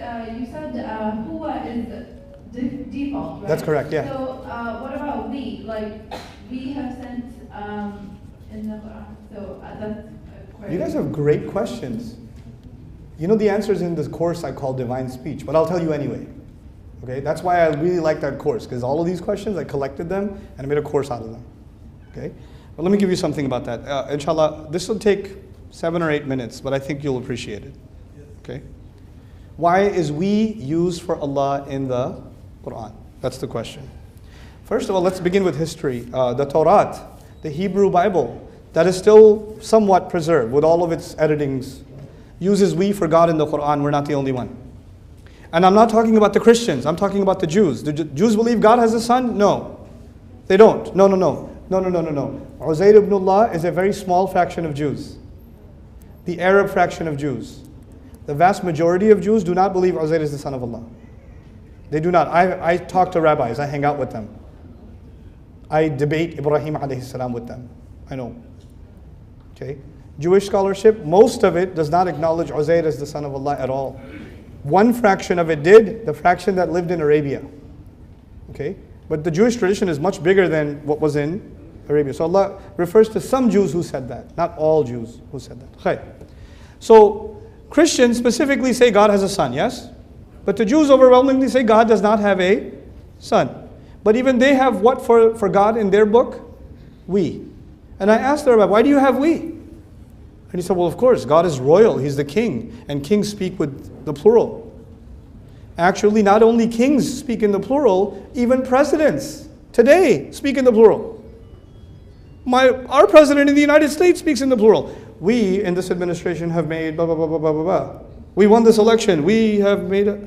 you said huwa is default, right? That's correct, yeah. So what about we? Like, we have sent in the Quran. So that's a query. You guys have great questions. You know the answers in this course I call Divine Speech, but I'll tell you anyway. Okay, that's why I really like that course, because all of these questions, I collected them and I made a course out of them. Okay, but let me give you something about that. Inshallah, this will take 7 or 8 minutes, but I think you'll appreciate it. Okay, why is we used for Allah in the Quran? That's the question. First of all, let's begin with history. The Torah, the Hebrew Bible, that is still somewhat preserved with all of its editings, uses we for God in the Quran. We're not the only one. And I'm not talking about the Christians, I'm talking about the Jews. The Jews believe God has a son? No. They don't. No. Uzair ibn Allah is a very small fraction of Jews. The Arab fraction of Jews. The vast majority of Jews do not believe Uzair is the son of Allah. They do not. I talk to rabbis, I hang out with them. I debate Ibrahim alayhi salam with them. I know. Okay. Jewish scholarship, most of it does not acknowledge Uzair as the son of Allah at all. One fraction of it did, the fraction that lived in Arabia. Okay? But the Jewish tradition is much bigger than what was in Arabia. So Allah refers to some Jews who said that, not all Jews who said that. Okay. So Christians specifically say God has a son, yes? But the Jews overwhelmingly say God does not have a son. But even they have what for God in their book? We. And I asked the rabbi, why do you have we? And he said, well, of course, God is royal. He's the king. And kings speak with the plural. Actually, not only kings speak in the plural, even presidents today speak in the plural. Our president in the United States speaks in the plural. We in this administration have made blah, blah, blah, blah, blah, blah, blah. We won this election. We have made a...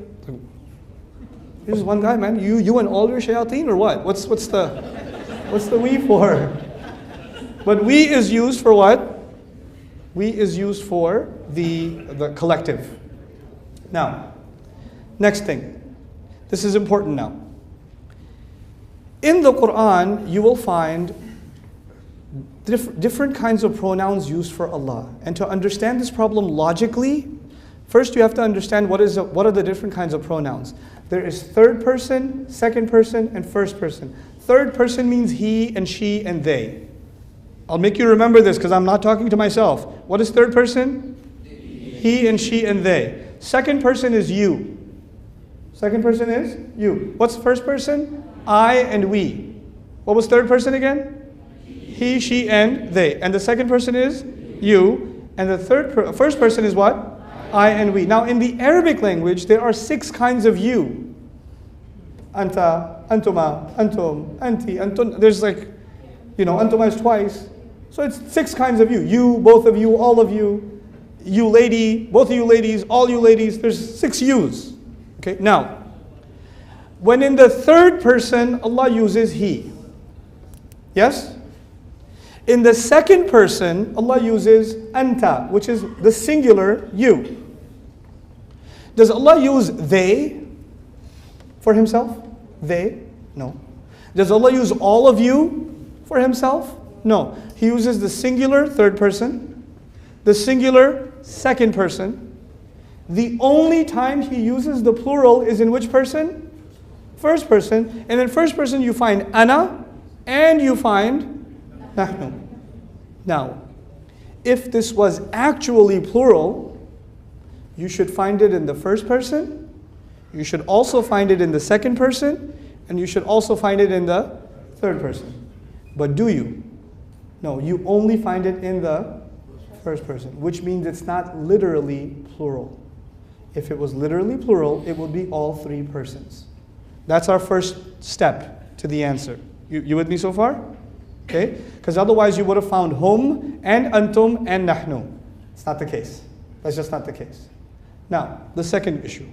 Here's one guy, man. You and all your shayateen or what? What's the we for? But we is used for what? We is used for the collective. Now, next thing. This is important now. In the Quran, you will find different kinds of pronouns used for Allah. And to understand this problem logically, first you have to understand what are the different kinds of pronouns. There is third person, second person, and first person. Third person means he and she and they. I'll make you remember this because I'm not talking to myself. What is third person? He and she and they. Second person is you. Second person is you. What's first person? I and we. What was third person again? He, she, and they. And the second person is you. And the first person is what? I and we. Now in the Arabic language, there are 6 kinds of you. Anta, antuma, antum, anti, antun. There's antuma is twice. So it's 6 kinds of you. You, both of you, all of you. You lady, both of you ladies, all you ladies. There's 6 yous. Okay, now, when in the third person, Allah uses he. Yes? In the second person, Allah uses anta, which is the singular you. Does Allah use they for himself? They? No. Does Allah use all of you for himself? No. He uses the singular third person, the singular second person. The only time he uses the plural is in which person? First person. And in first person you find ana and you find nahnu. Now, if this was actually plural, you should find it in the first person, you should also find it in the second person, and you should also find it in the third person. But do you? No, you only find it in the first person, which means it's not literally plural. If it was literally plural, it would be all 3 persons. That's our first step to the answer. You with me so far? Okay? Because otherwise you would have found hum and antum and nahnu. It's not the case. That's just not the case. Now, the second issue.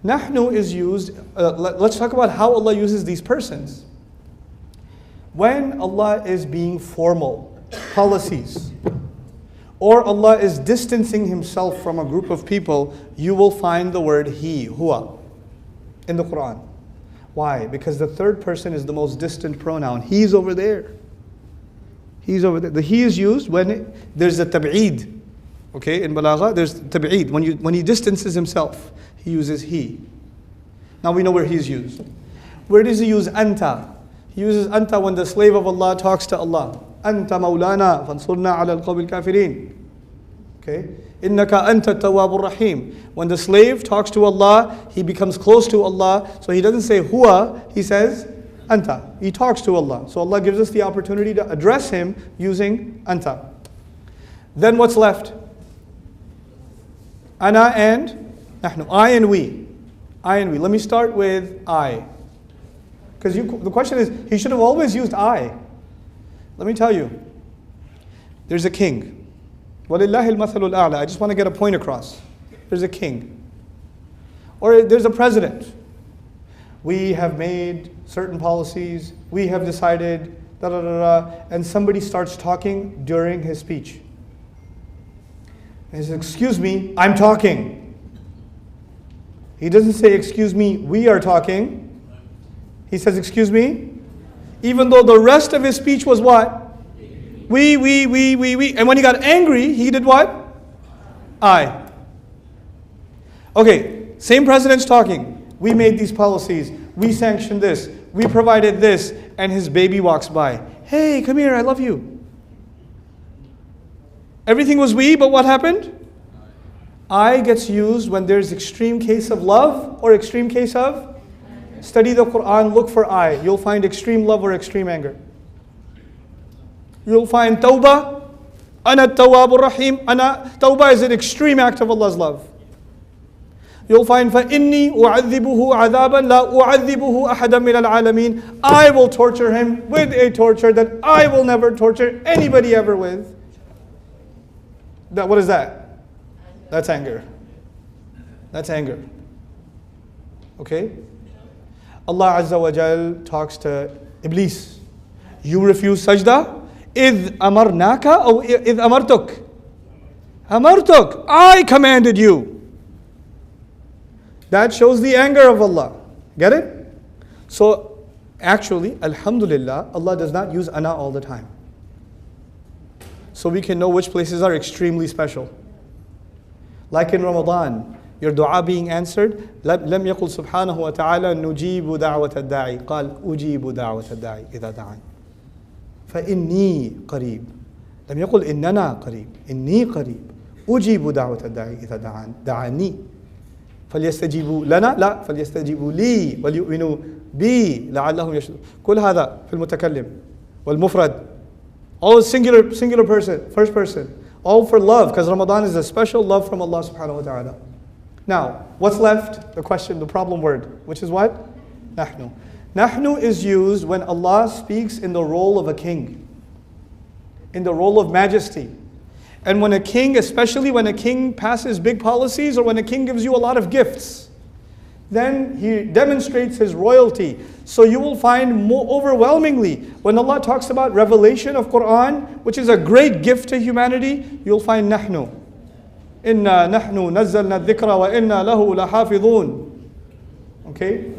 Nahnu is used, let's talk about how Allah uses these persons. When Allah is being formal, policies, or Allah is distancing himself from a group of people, you will find the word he, huwa, in the Quran. Why? Because the third person is the most distant pronoun. He's over there. He's over there. The he is used when there's a tab'id. Okay, in balagha, there's tab'id. When he distances himself. He uses he. Now we know where he's used. Where does he use anta? He uses anta when the slave of Allah talks to Allah. Anta maulana fansurna ala al-qawmi al-kafirin. Okay? Innaka anta tawwabur rahim. When the slave talks to Allah, he becomes close to Allah. So he doesn't say huwa, he says anta. He talks to Allah. So Allah gives us the opportunity to address him using anta. Then what's left? Ana and nahnu. I and we. I and we. Let me start with I. Because the question is, he should have always used I. Let me tell you. There's a king. وَلِلَّهِ الْمَثَلُ الْأَعْلَى. I just want to get a point across. There's a king. Or there's a president. We have made certain policies. We have decided, and somebody starts talking during his speech. And he says, excuse me, I'm talking. He doesn't say, excuse me, we are talking. He says, excuse me. Even though the rest of his speech was what? We. And when he got angry, he did what? I. Okay, same president's talking. We made these policies. We sanctioned this. We provided this. And his baby walks by. Hey, come here, I love you. Everything was we, but what happened? I gets used when there's extreme case of love or extreme case of? Study the Quran, look for I. You'll find extreme love or extreme anger. You'll find tawbah. Ana tawwabur rahim. Ana tawbah is an extreme act of Allah's love. You'll find فَإِنِّي أُعَذِّبُهُ عَذَابًا لَا أُعَذِّبُهُ أَحَدًا مِنَ الْعَالَمِينَ. I will torture him with a torture that I will never torture anybody ever with. What is that? That's anger. That's anger. Okay? Allah Azza wa Jal talks to Iblis. You refuse sajda? إِذْ أَمَرْنَاكَ أو إِذْ أَمَرْتُكَ. أَمَرْتُكَ. I commanded you. That shows the anger of Allah. Get it? So actually, alhamdulillah, Allah does not use ana all the time. So we can know which places are extremely special. Like in Ramadan, your dua being answered, لم يقل سبحانه وتعالى نجيب دعوة الداعي قال أجيب دعوة الداعي إذا دعاني فإني قريب لم يقل إننا قريب إني قريب أجيب دعوة الداعي إذا دعاني فليستجيبوا لنا لا فليستجيبوا لي وليؤمنوا بي لعلهم يشهدون. كل هذا في المتكلم والمفرد. All singular person, first person. All for love, because Ramadan is a special love from Allah subhanahu wa ta'ala. Now, what's left? The question, the problem word, which is what? Nahnu. Nahnu is used when Allah speaks in the role of a king, in the role of majesty. And when a king, especially when a king passes big policies or when a king gives you a lot of gifts, then he demonstrates his royalty. So you will find more overwhelmingly, when Allah talks about revelation of Quran, which is a great gift to humanity, you'll find nahnu. Inna nahnu nazzalna dhikra wa inna lahu lahafidhun. Okay?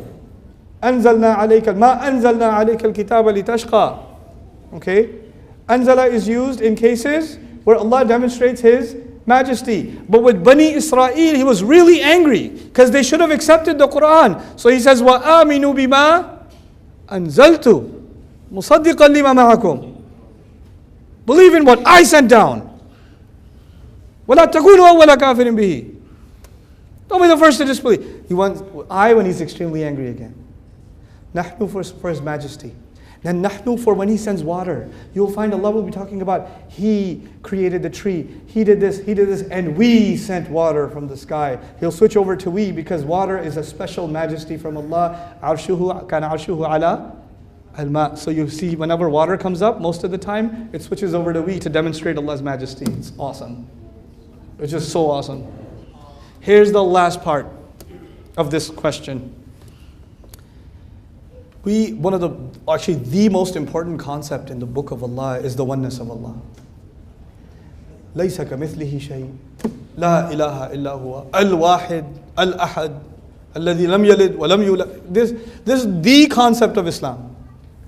Anzalna alayka, ma anzalna alayka al-kitaba litashqa. Okay? Anzala is used in cases where Allah demonstrates His majesty. But with Bani Israel, He was really angry because they should have accepted the Quran. So He says, وَآمِنُوا بِمَا أَنزَلْتُ مُصَدِّقًا لِمَا مَعَكُمْ. Believe in what I sent down. وَلَا تَكُونُوا أَوَّلَ كَافِرٍ بِهِ. Don't be the first to disbelieve. He wants I when He's extremely angry again. Nahnu for His majesty. Then nahnu for when He sends water. You'll find Allah will be talking about He created the tree, He did this, and we sent water from the sky. He'll switch over to we because water is a special majesty from Allah. Arshuhu kana arshuhu ala al-ma. So you see whenever water comes up, most of the time, it switches over to we to demonstrate Allah's majesty. It's awesome. It's just so awesome. Here's the last part of this question. One of the most important concept in the book of Allah is the oneness of Allah. لَيْسَ كَمِثْلِهِ شَيْءٍ لَا إِلَهَ إِلَّا هُوَ الْوَاحِدُ الْأَحَدُ الَّذِي لَمْ يَلِدْ وَلَمْ يُولَدْ. This is the concept of Islam.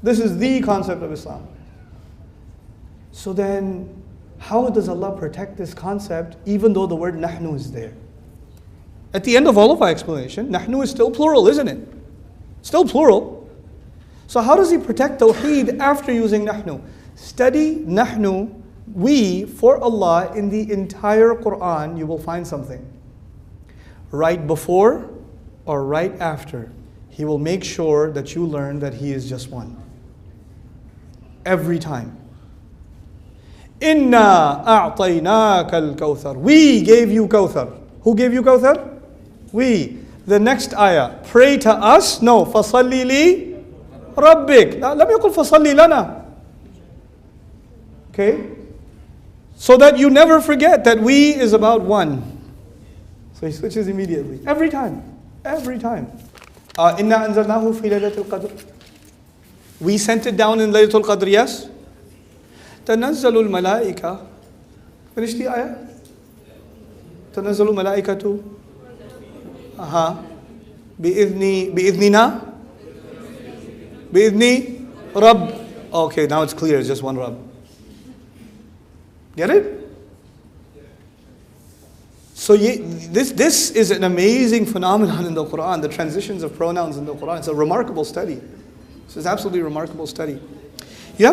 This is the concept of Islam. So then, how does Allah protect this concept even though the word nahnu is there? At the end of all of our explanation, nahnu is still plural, isn't it? Still plural. So how does he protect tawheed after using nahnu? Study nahnu, we, for Allah in the entire Quran, you will find something. Right before or right after, he will make sure that you learn that he is just one. Every time. Inna a'tainaka al-kawthar. We gave you kawthar. Who gave you kawthar? We. The next ayah. Pray to us? No. فَصَلِّ لِي رَبِّكَ. لم يقل فَصَلِّ لَنَا. Okay? So that you never forget that we is about one. So he switches immediately. Every time. Every time. Inna anzalnahu fi laylatul qadr. We sent it down in Laylatul Qadr, yes? تنزل الملائكة. Finish the ayah. تنزل الملائكة. بإذننا. بإذن رب. Okay, now it's clear. It's just one Rabb. Get it? So this is an amazing phenomenon in the Quran. The transitions of pronouns in the Quran. It's a remarkable study. This is absolutely a remarkable study.